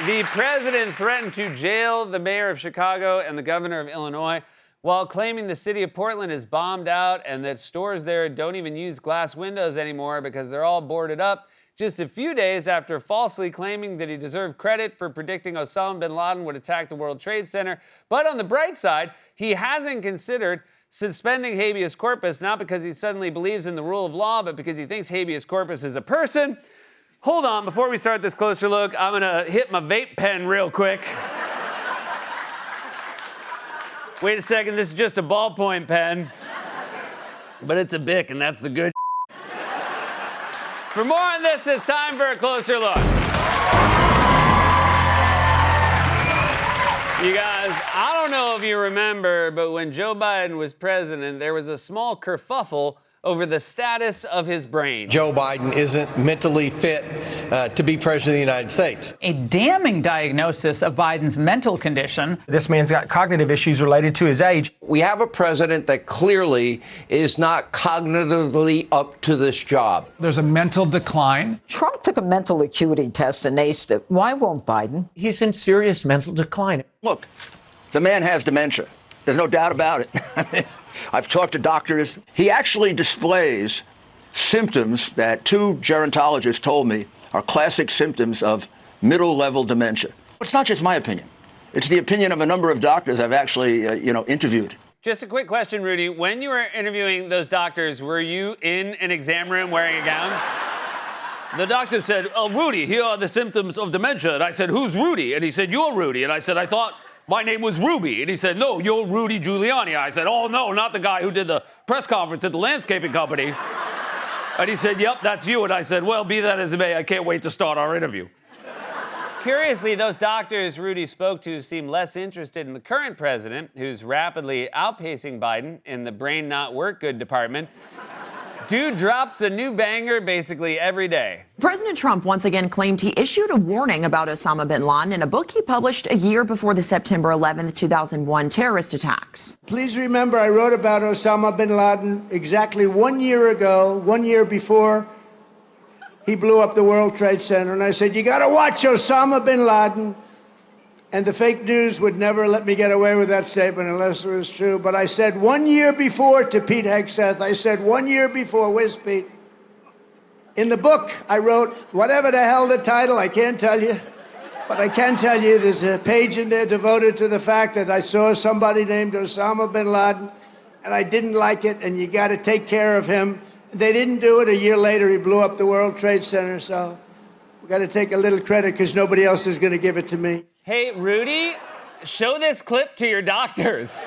The president threatened to jail the mayor of Chicago and the governor of Illinois while claiming the city of Portland is bombed out and that stores there don't even use glass windows anymore because they're all boarded up. Just a few days after falsely claiming that he deserved credit for predicting Osama bin Laden would attack the World Trade Center. But on the bright side, he hasn't considered suspending habeas corpus, not because he suddenly believes in the rule of law, but because he thinks habeas corpus is a person. Hold on, before we start this closer look, I'm gonna hit my vape pen real quick. Wait a second, this is just a ballpoint pen. But it's a Bic, and that's the good. For more on this, it's time for a closer look. You guys, I don't know if you remember, but when Joe Biden was president, there was a small kerfuffle over the status of his brain. Joe Biden isn't mentally fit to be president of the United States. A damning diagnosis of Biden's mental condition. This man's got cognitive issues related to his age. We have a president that clearly is not cognitively up to this job. There's a mental decline. Trump took a mental acuity test and aced it. Why won't Biden? He's in serious mental decline. Look, the man has dementia. There's no doubt about it. I've talked to doctors. He actually displays symptoms that two gerontologists told me are classic symptoms of middle-level dementia. It's not just my opinion. It's the opinion of a number of doctors I've actually, interviewed. Just a quick question, Rudy. When you were interviewing those doctors, were you in an exam room wearing a gown? The doctor said, "Oh, Rudy, here are the symptoms of dementia." And I said, "Who's Rudy?" And he said, "You're Rudy." And I said, "I thought my name was Ruby." And he said, "No, you're Rudy Giuliani." I said, "Oh, no, not the guy who did the press conference at the landscaping company." And he said, "Yep, that's you." And I said, "Well, be that as it may, I can't wait to start our interview." Curiously, those doctors Rudy spoke to seem less interested in the current president, who's rapidly outpacing Biden in the brain not work good department. Dude drops a new banger basically every day. President Trump once again claimed he issued a warning about Osama bin Laden in a book he published a year before the September 11th, 2001 terrorist attacks. Please remember, I wrote about Osama bin Laden exactly 1 year ago, 1 year before he blew up the World Trade Center. And I said, you got to watch Osama bin Laden. And the fake news would never let me get away with that statement unless it was true. But I said 1 year before to Pete Hegseth, I said 1 year before, where's Pete? In the book, I wrote, whatever the hell the title, I can't tell you. But I can tell you there's a page in there devoted to the fact that I saw somebody named Osama bin Laden, and I didn't like it, and you got to take care of him. They didn't do it. A year later, he blew up the World Trade Center, so we got to take a little credit because nobody else is going to give it to me. Hey, Rudy, show this clip to your doctors.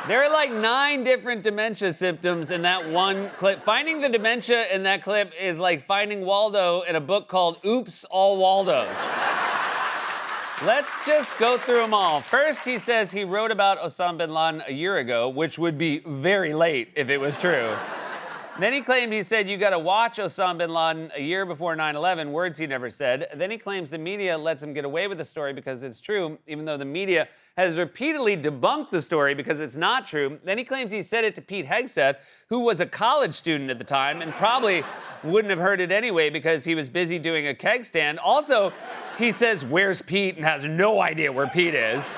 There are like 9 different dementia symptoms in that one clip. Finding the dementia in that clip is like finding Waldo in a book called Oops, All Waldos. Let's just go through them all. First, he says he wrote about Osama bin Laden a year ago, which would be very late if it was true. Then he claimed he said you got to watch Osama bin Laden a year before 9/11, words he never said. Then he claims the media lets him get away with the story because it's true, even though the media has repeatedly debunked the story because it's not true. Then he claims he said it to Pete Hegseth, who was a college student at the time and probably wouldn't have heard it anyway because he was busy doing a keg stand. Also, he says, "Where's Pete?" and has no idea where Pete is.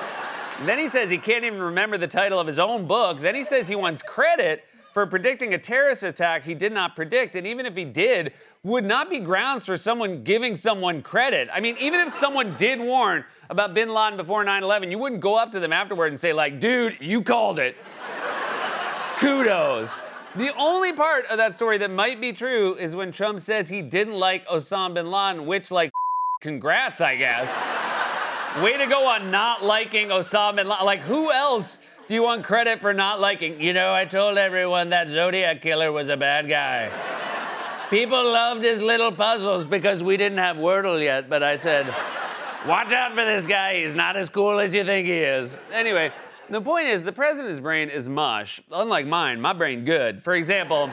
And then he says he can't even remember the title of his own book. Then he says he wants credit for predicting a terrorist attack he did not predict, and even if he did, would not be grounds for someone giving someone credit. I mean, even if someone did warn about bin Laden before 9/11, you wouldn't go up to them afterward and say, like, dude, you called it. Kudos. The only part of that story that might be true is when Trump says he didn't like Osama bin Laden, which, like, congrats, I guess. Way to go on not liking Osama bin Laden. Like, who else do you want credit for not liking? You know, I told everyone that Zodiac Killer was a bad guy. People loved his little puzzles because we didn't have Wordle yet, but I said, watch out for this guy. He's not as cool as you think he is. Anyway, the point is the president's brain is mush. Unlike mine, my brain good. For example,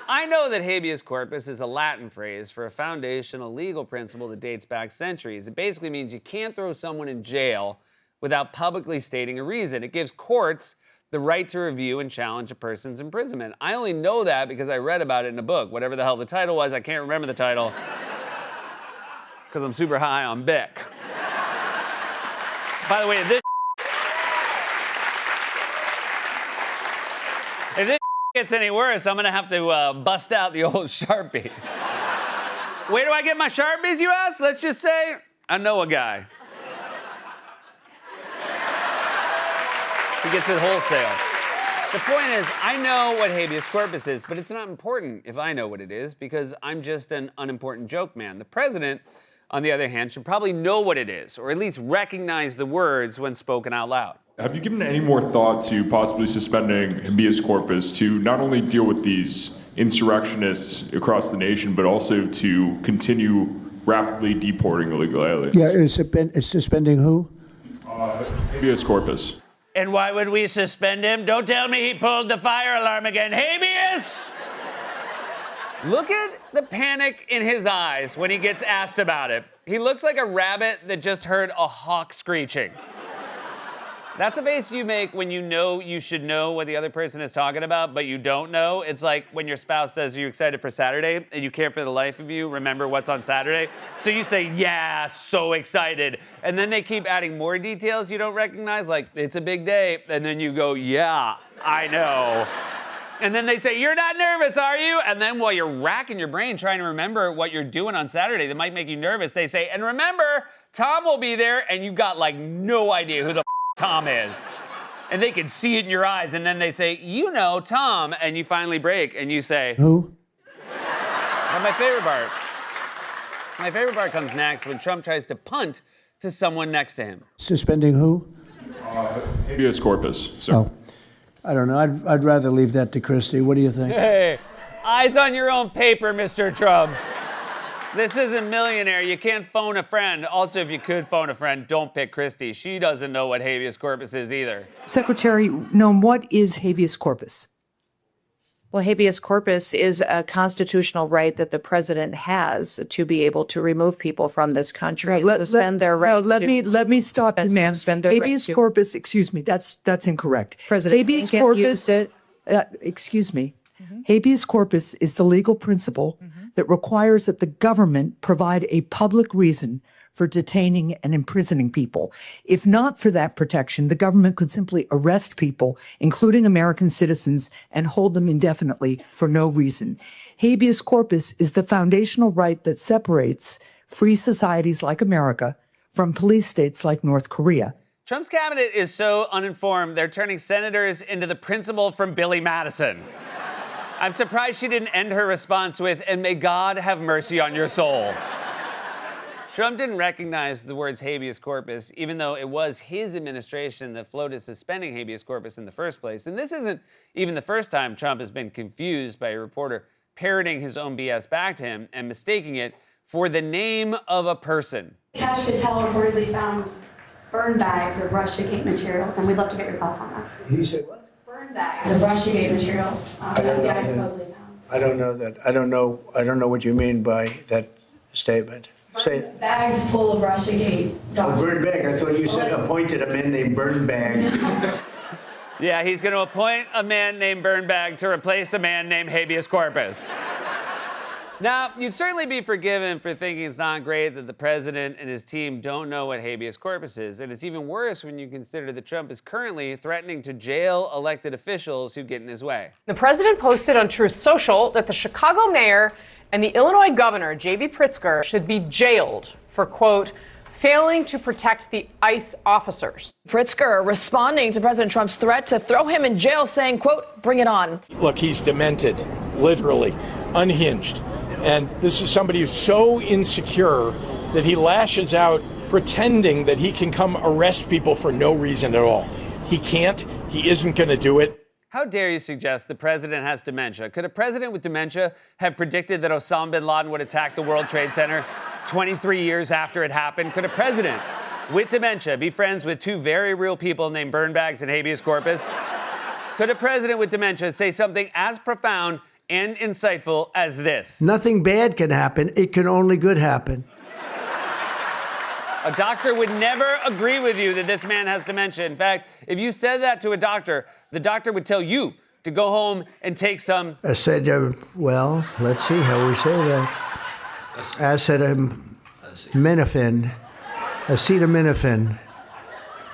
I know that habeas corpus is a Latin phrase for a foundational legal principle that dates back centuries. It basically means you can't throw someone in jail without publicly stating a reason. It gives courts the right to review and challenge a person's imprisonment. I only know that because I read about it in a book. Whatever the hell the title was, I can't remember the title because I'm super high on Bic. By the way, if this gets any worse, I'm gonna have to bust out the old Sharpie. Where do I get my Sharpies, you ask? Let's just say I know a guy. He gets it wholesale. The point is, I know what habeas corpus is, but it's not important if I know what it is because I'm just an unimportant joke man. The president, on the other hand, should probably know what it is, or at least recognize the words when spoken out loud. Have you given any more thought to possibly suspending habeas corpus to not only deal with these insurrectionists across the nation, but also to continue rapidly deporting illegal aliens? Yeah, is suspending who? Habeas corpus. And why would we suspend him? Don't tell me he pulled the fire alarm again. Habeas! Look at the panic in his eyes when he gets asked about it. He looks like a rabbit that just heard a hawk screeching. That's a face you make when you know you should know what the other person is talking about, but you don't know. It's like when your spouse says, "Are you excited for Saturday?" and you can't for the life of you remember what's on Saturday. So you say, "Yeah, so excited." And then they keep adding more details you don't recognize, like, "It's a big day." And then you go, "Yeah, I know." And then they say, "You're not nervous, are you?" And then while you're racking your brain trying to remember what you're doing on Saturday that might make you nervous, they say, "And remember, Tom will be there," and you got like no idea who the Tom is. And they can see it in your eyes, and then they say, "You know Tom," and you finally break, and you say, Who? But my favorite part comes next when Trump tries to punt to someone next to him. Suspending who? Habeas corpus, sir. Oh, I don't know. I'd rather leave that to Christie. What do you think? Hey, eyes on your own paper, Mr. Trump. This isn't Millionaire. You can't phone a friend. Also, if you could phone a friend, don't pick Christie. She doesn't know what habeas corpus is either. Secretary Noem, what is habeas corpus? Well, habeas corpus is a constitutional right that the president has to be able to remove people from this country, suspend their right. Let me stop you, ma'am. Habeas corpus, excuse me, that's incorrect. President habeas Lincoln corpus, used it. Excuse me. Habeas corpus is the legal principle that requires that the government provide a public reason for detaining and imprisoning people. If not for that protection, the government could simply arrest people, including American citizens, and hold them indefinitely for no reason. Habeas corpus is the foundational right that separates free societies like America from police states like North Korea. Trump's cabinet is so uninformed, they're turning senators into the principal from Billy Madison. I'm surprised she didn't end her response with, "And may God have mercy on your soul." Trump didn't recognize the words habeas corpus, even though it was his administration that floated suspending habeas corpus in the first place. And this isn't even the first time Trump has been confused by a reporter parroting his own BS back to him and mistaking it for the name of a person. Kash Patel reportedly found burn bags of Russiagate materials, and we'd love to get your thoughts on that. You said what? Burn bags of Russiagate materials that the FBI supposedly found. I don't know that. I don't know what you mean by that statement. Say it. Bags full of Russiagate documents. Burn bag. I thought you said appointed a man named Burn Bag. Yeah, he's going to appoint a man named Burnbag to replace a man named Habeas Corpus. Now, you'd certainly be forgiven for thinking it's not great that the president and his team don't know what habeas corpus is, and it's even worse when you consider that Trump is currently threatening to jail elected officials who get in his way. The president posted on Truth Social that the Chicago mayor and the Illinois governor, J.B. Pritzker, should be jailed for, quote, failing to protect the ICE officers. Pritzker responding to President Trump's threat to throw him in jail, saying, quote, bring it on. Look, he's demented, literally, unhinged. And this is somebody who's so insecure that he lashes out pretending that he can come arrest people for no reason at all. He can't. He isn't going to do it. How dare you suggest the president has dementia? Could a president with dementia have predicted that Osama bin Laden would attack the World Trade Center 23 years after it happened? Could a president with dementia be friends with two very real people named Burnbags and Habeas Corpus? Could a president with dementia say something as profound and insightful as this? Nothing bad can happen. It can only good happen. A doctor would never agree with you that this man has dementia. In fact, if you said that to a doctor, the doctor would tell you to go home and take some... I said, well, let's see how we say that. Acetaminophen.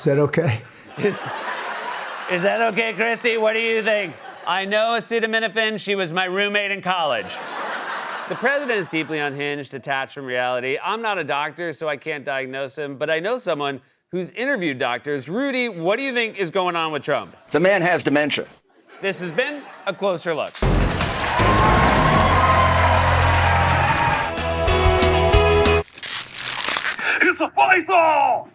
Is that okay? Is that okay, Christy? What do you think? I know acetaminophen. She was my roommate in college. The president is deeply unhinged, detached from reality. I'm not a doctor, so I can't diagnose him, but I know someone who's interviewed doctors. Rudy, what do you think is going on with Trump? The man has dementia. This has been A Closer Look. It's a fight-off!